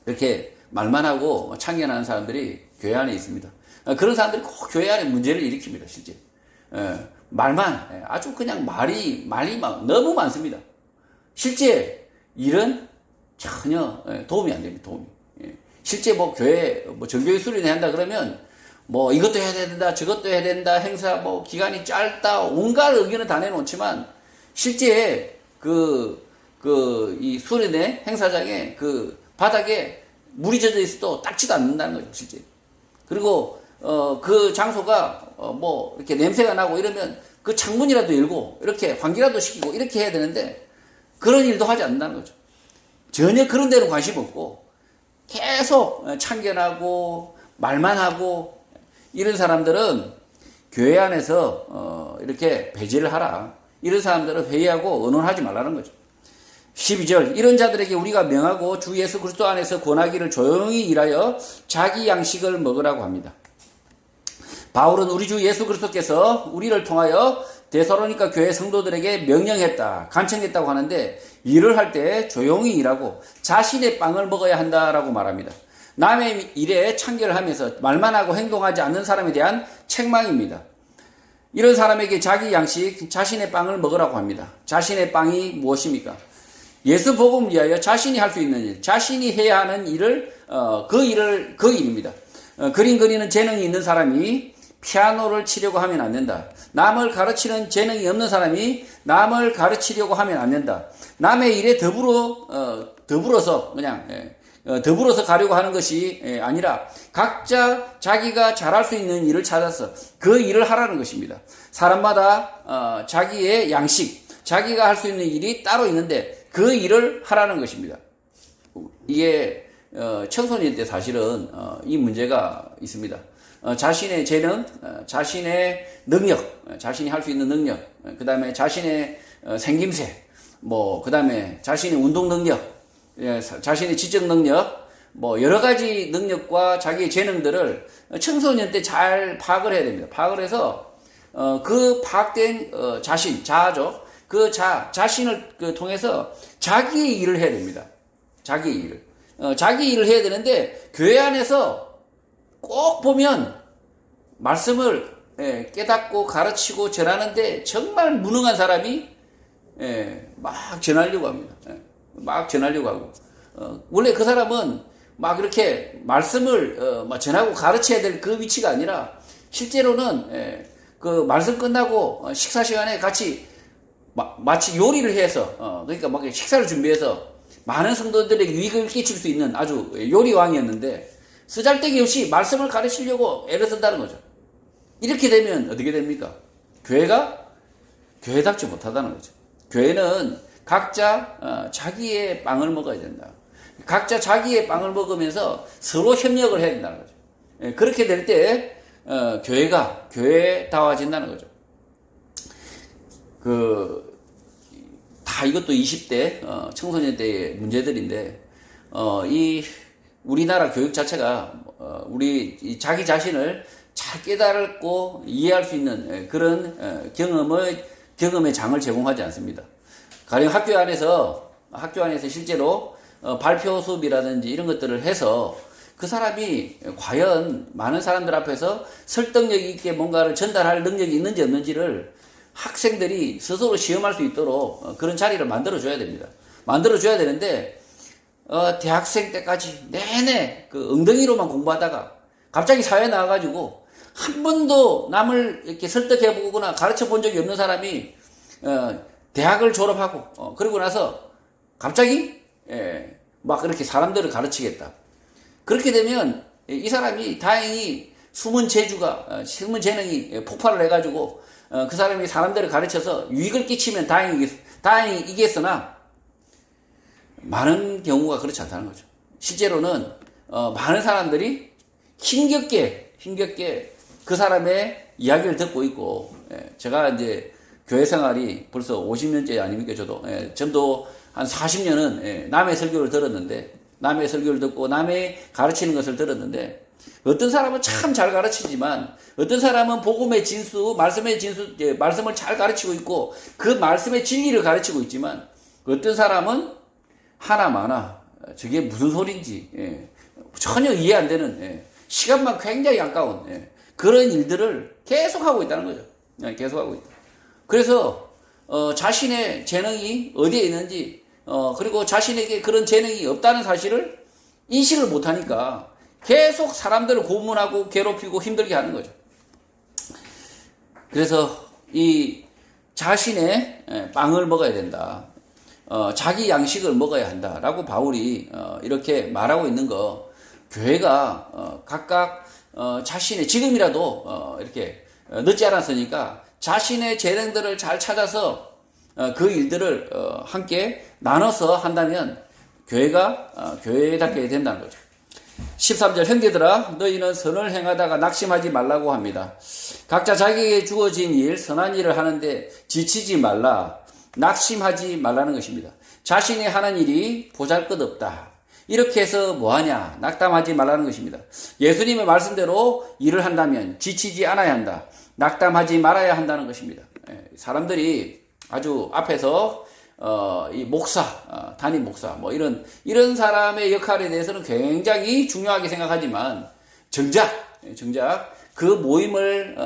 이렇게 말만 하고 참견하는 사람들이 교회 안에 있습니다. 그런 사람들이 꼭 교회 안에 문제를 일으킵니다. 실제 말만 아주 그냥 말이 너무 많습니다. 실제 일은 전혀 도움이 안 됩니다. 도움이. 실제 뭐 교회 정교회 수련회 한다 그러면 뭐 이것도 해야 된다 저것도 해야 된다 행사 뭐 기간이 짧다 온갖 의견을 다 내놓지만 실제 이 수련회 행사장에 그 바닥에 물이 젖어 있어도 닦지도 않는다는 거죠. 실제. 그리고 그 장소가 뭐 이렇게 냄새가 나고 이러면 그 창문이라도 열고 이렇게 환기라도 시키고 이렇게 해야 되는데 그런 일도 하지 않는다는 거죠. 전혀 그런 데는 관심 없고 계속 참견하고 말만 하고 이런 사람들은 교회 안에서 이렇게 배제를 하라. 이런 사람들은 회의하고 의논하지 말라는 거죠. 12절 이런 자들에게 우리가 명하고 주 예수 그리스도 안에서 권하기를 조용히 일하여 자기 양식을 먹으라고 합니다. 바울은 우리 주 예수 그리스도께서 우리를 통하여 데살로니가 교회 성도들에게 명령했다, 간청했다고 하는데 일을 할 때 조용히 일하고 자신의 빵을 먹어야 한다라고 말합니다. 남의 일에 참견을 하면서 말만 하고 행동하지 않는 사람에 대한 책망입니다. 이런 사람에게 자기 양식, 자신의 빵을 먹으라고 합니다. 자신의 빵이 무엇입니까? 예수 복음을 위하여 자신이 할 수 있는 일, 자신이 해야 하는 일을 그 일입니다. 그림 그리는 재능이 있는 사람이 피아노를 치려고 하면 안 된다. 남을 가르치는 재능이 없는 사람이 남을 가르치려고 하면 안 된다. 남의 일에 더불어서 가려고 하는 것이 아니라 각자 자기가 잘할 수 있는 일을 찾아서 그 일을 하라는 것입니다. 사람마다 자기의 양식, 자기가 할 수 있는 일이 따로 있는데 그 일을 하라는 것입니다. 이게 청소년 때 사실은 이 문제가 있습니다. 자신의 재능, 자신의 능력, 자신이 할 수 있는 능력, 그 다음에 자신의 생김새, 그 다음에 자신의 운동 능력, 자신의 지적 능력, 여러 가지 능력과 자기의 재능들을 청소년 때 잘 파악을 해야 됩니다. 파악을 해서, 그 파악된 자아죠. 그 자신을 통해서 자기의 일을 해야 됩니다. 자기의 일을. 자기 일을 해야 되는데, 교회 안에서 꼭 보면, 말씀을 깨닫고 가르치고 전하는데 정말 무능한 사람이 막 전하려고 합니다. 막 전하려고 하고. 원래 그 사람은 막 이렇게 말씀을 전하고 가르쳐야 될 그 위치가 아니라 실제로는 그 말씀 끝나고 식사 시간에 같이 마치 요리를 해서 그러니까 막 식사를 준비해서 많은 성도들에게 유익을 끼칠 수 있는 아주 요리왕이었는데 쓰잘데기 없이 말씀을 가르치려고 애를 쓴다는 거죠. 이렇게 되면 어떻게 됩니까? 교회가 교회답지 못하다는 거죠. 교회는 각자 자기의 빵을 먹어야 된다. 각자 자기의 빵을 먹으면서 서로 협력을 해야 된다는 거죠. 그렇게 될 때 교회가 교회다워진다는 거죠. 다 이것도 20대 청소년 때의 문제들인데 이 우리나라 교육 자체가 우리 자기 자신을 잘 깨달고 이해할 수 있는 그런 경험의 장을 제공하지 않습니다. 가령 학교 안에서 실제로 발표 수업이라든지 이런 것들을 해서 그 사람이 과연 많은 사람들 앞에서 설득력 있게 뭔가를 전달할 능력이 있는지 없는지를 학생들이 스스로 시험할 수 있도록 그런 자리를 만들어줘야 됩니다. 만들어줘야 되는데 대학생 때까지 내내 그 엉덩이로만 공부하다가 갑자기 사회에 나와가지고 한 번도 남을 이렇게 설득해보거나 가르쳐 본 적이 없는 사람이 대학을 졸업하고 그러고 나서 갑자기 막 그렇게 사람들을 가르치겠다. 그렇게 되면 이 사람이 다행히 숨은 재능이 폭발을 해가지고 그 사람이 사람들을 가르쳐서 유익을 끼치면 다행이겠으나 많은 경우가 그렇지 않다는 거죠. 실제로는 많은 사람들이 힘겹게 그 사람의 이야기를 듣고 있고 제가 이제 교회 생활이 벌써 50년째 아닙니까, 저도. 전도 한 40년은 남의 설교를 들었는데, 남의 설교를 듣고 남의 가르치는 것을 들었는데, 어떤 사람은 참 잘 가르치지만, 어떤 사람은 복음의 진수, 말씀의 진수, 말씀을 잘 가르치고 있고, 그 말씀의 진리를 가르치고 있지만, 어떤 사람은 하나마나, 저게 무슨 소린지, 전혀 이해 안 되는, 시간만 굉장히 아까운, 그런 일들을 계속하고 있다는 거죠. 계속하고 있다. 그래서, 자신의 재능이 어디에 있는지, 그리고 자신에게 그런 재능이 없다는 사실을 인식을 못하니까 계속 사람들을 고문하고 괴롭히고 힘들게 하는 거죠. 그래서 이 자신의 빵을 먹어야 된다. 자기 양식을 먹어야 한다라고 바울이 이렇게 말하고 있는 거, 교회가 각각 자신의 지금이라도 이렇게 늦지 않았으니까 자신의 재능들을 잘 찾아서 그 일들을 함께 나눠서 한다면 교회가 교회답게 된다는 거죠. 13절, 형제들아 너희는 선을 행하다가 낙심하지 말라고 합니다. 각자 자기에게 주어진 일, 선한 일을 하는데 지치지 말라, 낙심하지 말라는 것입니다. 자신이 하는 일이 보잘것없다, 이렇게 해서 뭐하냐, 낙담하지 말라는 것입니다. 예수님의 말씀대로 일을 한다면 지치지 않아야 한다, 낙담하지 말아야 한다는 것입니다. 사람들이 아주 앞에서 이 목사, 담임 목사, 뭐 이런 사람의 역할에 대해서는 굉장히 중요하게 생각하지만, 정작 그 모임을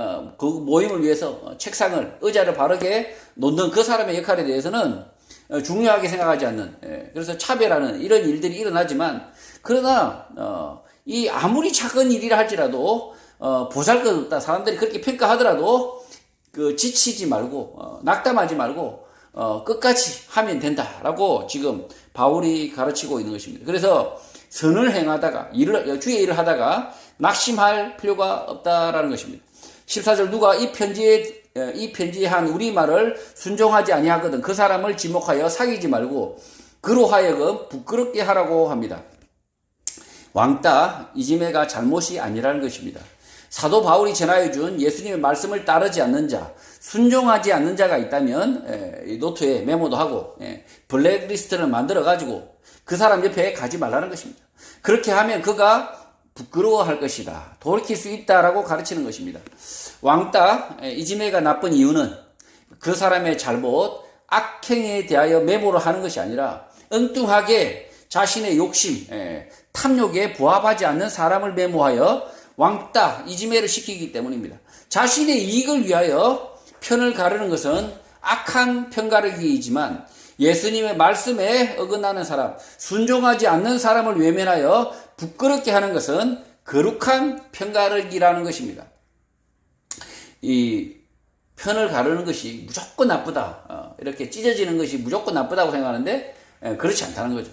위해서 책상을, 의자를 바르게 놓는 그 사람의 역할에 대해서는 중요하게 생각하지 않는, 그래서 차별하는 이런 일들이 일어나지만, 그러나 이 아무리 작은 일이라 할지라도 보잘것없다, 사람들이 그렇게 평가하더라도 지치지 말고 낙담하지 말고 끝까지 하면 된다라고 지금 바울이 가르치고 있는 것입니다. 그래서 선을 행하다가 주의 일을 하다가 낙심할 필요가 없다라는 것입니다. 14절, 누가 이 편지에 한 우리 말을 순종하지 아니하거든 그 사람을 지목하여 사귀지 말고 그로 하여금 부끄럽게 하라고 합니다. 왕따 이지매가 잘못이 아니라는 것입니다. 사도 바울이 전하여 준 예수님의 말씀을 따르지 않는 자, 순종하지 않는 자가 있다면 이 노트에 메모도 하고 블랙리스트를 만들어 가지고 그 사람 옆에 가지 말라는 것입니다. 그렇게 하면 그가 부끄러워할 것이다, 돌이킬 수 있다라고 가르치는 것입니다. 왕따 이지매가 나쁜 이유는 그 사람의 잘못, 악행에 대하여 메모를 하는 것이 아니라 엉뚱하게 자신의 욕심, 탐욕에 부합하지 않는 사람을 메모하여 왕따, 이지매를 시키기 때문입니다. 자신의 이익을 위하여 편을 가르는 것은 악한 편가르기이지만 예수님의 말씀에 어긋나는 사람, 순종하지 않는 사람을 외면하여 부끄럽게 하는 것은 거룩한 편가르기라는 것입니다. 이 편을 가르는 것이 무조건 나쁘다, 이렇게 찢어지는 것이 무조건 나쁘다고 생각하는데 그렇지 않다는 거죠.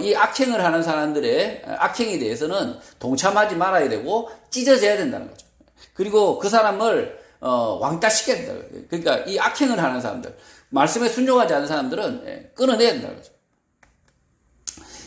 이 악행을 하는 사람들의 악행에 대해서는 동참하지 말아야 되고 찢어져야 된다는 거죠. 그리고 그 사람을 왕따시켜야 된다. 그러니까 이 악행을 하는 사람들, 말씀에 순종하지 않는 사람들은 끊어내야 된다는 거죠.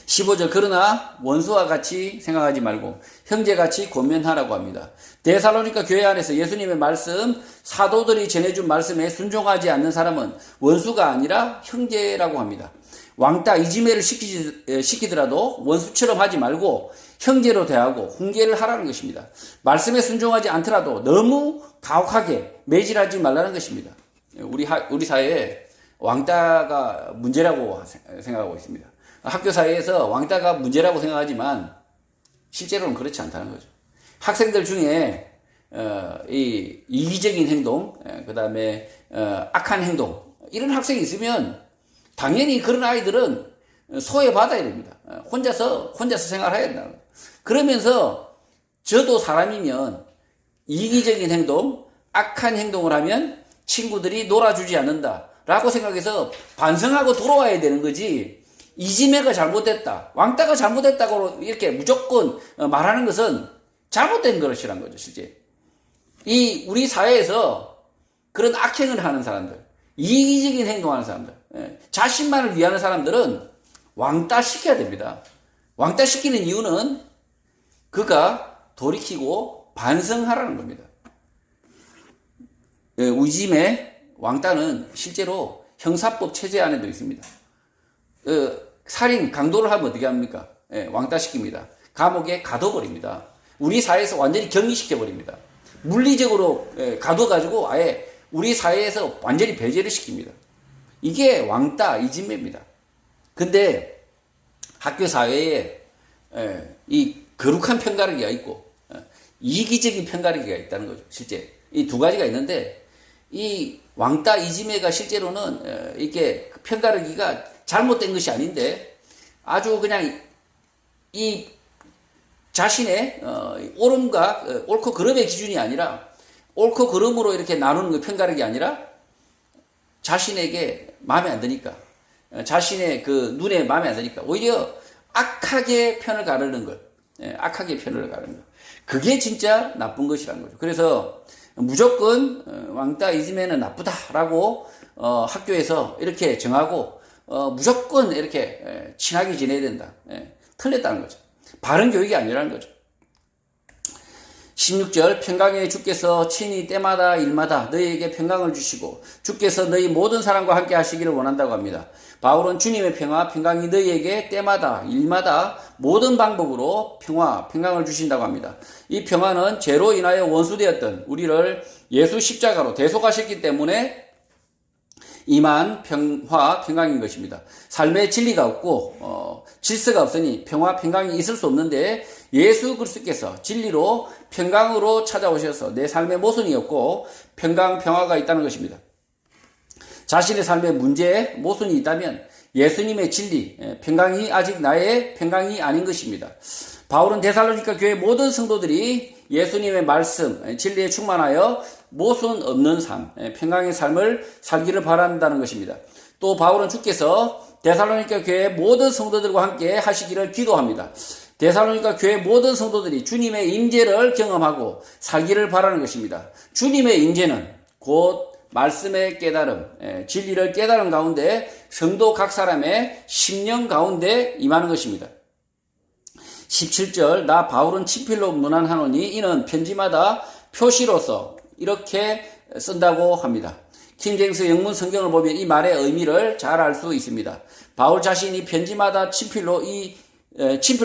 15절, 그러나 원수와 같이 생각하지 말고 형제같이 권면하라고 합니다. 데살로니가 교회 안에서 예수님의 말씀, 사도들이 전해준 말씀에 순종하지 않는 사람은 원수가 아니라 형제라고 합니다. 왕따 이지매를 시키더라도 원수처럼 하지 말고 형제로 대하고 훈계를 하라는 것입니다. 말씀에 순종하지 않더라도 너무 가혹하게 매질하지 말라는 것입니다. 우리 사회에 왕따가 문제라고 생각하고 있습니다. 학교 사회에서 왕따가 문제라고 생각하지만 실제로는 그렇지 않다는 거죠. 학생들 중에 이 이기적인 행동, 그 다음에 악한 행동, 이런 학생이 있으면 당연히 그런 아이들은 소외받아야 됩니다. 혼자서 생활해야 된다. 그러면서 저도 사람이면 이기적인 행동, 악한 행동을 하면 친구들이 놀아주지 않는다라고 생각해서 반성하고 돌아와야 되는 거지, 이지매가 잘못됐다, 왕따가 잘못됐다고 이렇게 무조건 말하는 것은 잘못된 것이란 거죠, 실제. 우리 사회에서 그런 악행을 하는 사람들, 이기적인 행동하는 사람들, 자신만을 위하는 사람들은 왕따 시켜야 됩니다. 왕따 시키는 이유는 그가 돌이키고 반성하라는 겁니다. 이지매, 왕따는 실제로 형사법 체제 안에도 있습니다. 살인, 강도를 하면 어떻게 합니까? 왕따시킵니다. 감옥에 가둬버립니다. 우리 사회에서 완전히 격리시켜버립니다. 물리적으로 가둬가지고 아예 우리 사회에서 완전히 배제를 시킵니다. 이게 왕따, 이진매입니다. 근데 학교 사회에 이 거룩한 편가르기가 있고 이기적인 편가르기가 있다는 거죠. 실제 이 두 가지가 있는데 이 왕따, 이지매가 실제로는 이렇게 편가르기가 잘못된 것이 아닌데 아주 그냥 이 자신의 옳음과 옳고 그름의 기준이 아니라 옳고 그름으로 이렇게 나누는 그 편가르기 아니라 자신에게 마음에 안 드니까 자신의 그 눈에 마음에 안 드니까 오히려 악하게 편을 가르는 것, 악하게 편을 가르는 것, 그게 진짜 나쁜 것이라는 거죠. 그래서 무조건 왕따 이지매는 나쁘다라고 학교에서 이렇게 정하고 무조건 이렇게 친하게 지내야 된다. 틀렸다는 거죠. 바른 교육이 아니라는 거죠. 16절 평강의 주께서 친히 때마다 일마다 너희에게 평강을 주시고 주께서 너희 모든 사람과 함께 하시기를 원한다고 합니다. 바울은 주님의 평강이 너희에게 때마다 일마다 모든 방법으로 평강을 주신다고 합니다. 이 평화는 죄로 인하여 원수되었던 우리를 예수 십자가로 대속하셨기 때문에 임한 평강인 것입니다. 삶에 진리가 없고 질서가 없으니 평강이 있을 수 없는데 예수 그리스도께서 진리로 평강으로 찾아오셔서 내 삶에 모순이 없고 평화가 있다는 것입니다. 자신의 삶에 문제에 모순이 있다면 예수님의 진리, 평강이 아직 나의 평강이 아닌 것입니다. 바울은 데살로니가 교회 모든 성도들이 예수님의 말씀, 진리에 충만하여 모순 없는 삶, 평강의 삶을 살기를 바란다는 것입니다. 또 바울은 주께서 데살로니가 교회 모든 성도들과 함께 하시기를 기도합니다. 데살로니가 교회 모든 성도들이 주님의 임재를 경험하고 살기를 바라는 것입니다. 주님의 임재는 곧 말씀의 깨달음, 진리를 깨달은 가운데 성도 각 사람의 심령 가운데 임하는 것입니다. 17절 나 바울은 친필로 문안하노니 이는 편지마다 표시로서 이렇게 쓴다고 합니다. 킹제임스 영문 성경을 보면 이 말의 의미를 잘 알 수 있습니다. 바울 자신이 편지마다 친필로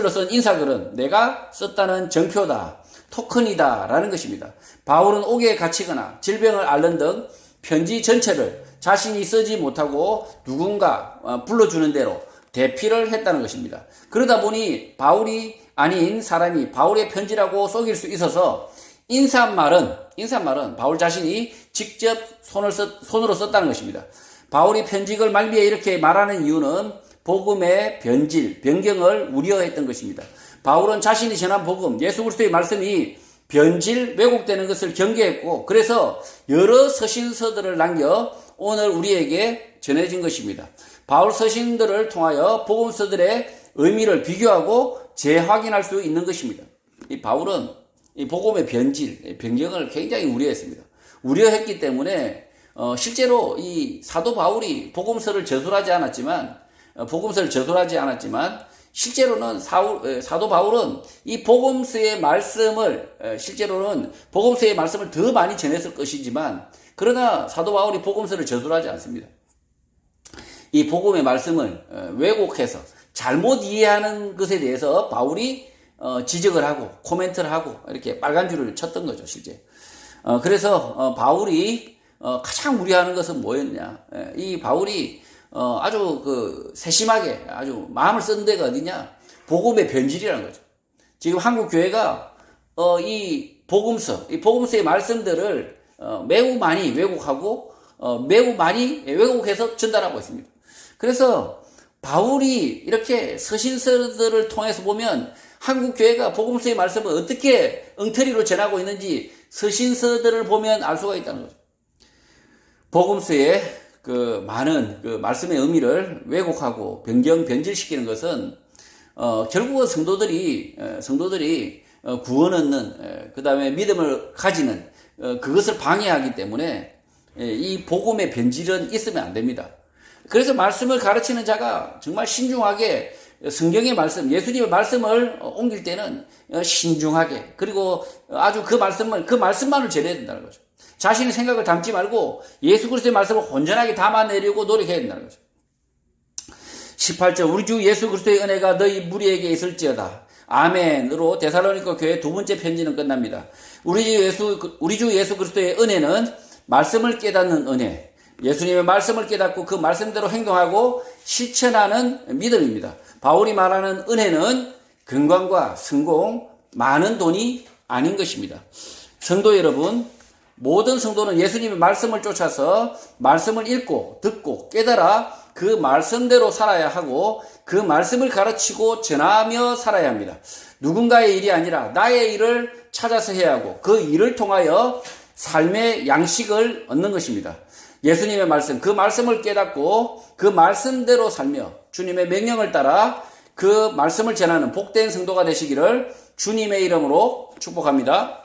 쓴 인사글은 내가 썼다는 정표다, 토큰이다 라는 것입니다. 바울은 옥에 갇히거나 질병을 앓는 등 편지 전체를 자신이 쓰지 못하고 누군가 불러주는 대로 대피를 했다는 것입니다. 그러다 보니 바울이 아닌 사람이 바울의 편지라고 속일 수 있어서 인사말은 바울 자신이 직접 손으로 썼다는 것입니다. 바울이 편지글 말미에 이렇게 말하는 이유는 복음의 변경을 우려했던 것입니다. 바울은 자신이 전한 복음, 예수 그리스도의 말씀이 변질, 왜곡되는 것을 경계했고 그래서 여러 서신서들을 남겨 오늘 우리에게 전해진 것입니다. 바울 서신들을 통하여 복음서들의 의미를 비교하고 재확인할 수 있는 것입니다. 이 바울은 이 복음의 변경을 굉장히 우려했습니다. 우려했기 때문에 실제로 이 사도 바울이 복음서를 저술하지 않았지만 실제로는 사도 바울은 이 복음서의 말씀을 더 많이 전했을 것이지만 그러나 사도 바울이 복음서를 저술하지 않습니다. 이 복음의 말씀을 왜곡해서 잘못 이해하는 것에 대해서 바울이 지적을 하고 코멘트를 하고 이렇게 빨간 줄을 쳤던 거죠, 실제. 그래서 바울이 가장 우려하는 것은 뭐였냐? 이 바울이 아주 세심하게 아주 마음을 쓴 데가 어디냐? 복음의 변질이라는 거죠. 지금 한국 교회가 이 복음서의 말씀들을 매우 많이 왜곡하고 매우 많이 왜곡해서 전달하고 있습니다. 그래서 바울이 이렇게 서신서들을 통해서 보면 한국 교회가 복음서의 말씀을 어떻게 엉터리로 전하고 있는지 서신서들을 보면 알 수가 있다는 거죠. 복음서의 많은 말씀의 의미를 왜곡하고 변질시키는 것은 결국은 성도들이 구원 얻는 그 다음에 믿음을 가지는 그것을 방해하기 때문에 이 복음의 변질은 있으면 안 됩니다. 그래서 말씀을 가르치는 자가 정말 신중하게 성경의 말씀, 예수님의 말씀을 옮길 때는 신중하게 그리고 아주 그 말씀만을 전해야 된다는 거죠. 자신의 생각을 담지 말고 예수 그리스도의 말씀을 온전하게 담아내려고 노력해야 된다는 거죠. 18절 우리 주 예수 그리스도의 은혜가 너희 무리에게 있을지어다. 아멘으로 데살로니가 교회 두 번째 편지는 끝납니다. 우리 주 예수 그리스도의 은혜는 말씀을 깨닫는 은혜, 예수님의 말씀을 깨닫고 그 말씀대로 행동하고 실천하는 믿음입니다. 바울이 말하는 은혜는 건강과 성공, 많은 돈이 아닌 것입니다. 성도 여러분, 모든 성도는 예수님의 말씀을 쫓아서 말씀을 읽고 듣고 깨달아 그 말씀대로 살아야 하고 그 말씀을 가르치고 전하며 살아야 합니다. 누군가의 일이 아니라 나의 일을 찾아서 해야 하고 그 일을 통하여 삶의 양식을 얻는 것입니다. 예수님의 말씀, 그 말씀을 깨닫고 그 말씀대로 살며 주님의 명령을 따라 그 말씀을 전하는 복된 성도가 되시기를 주님의 이름으로 축복합니다.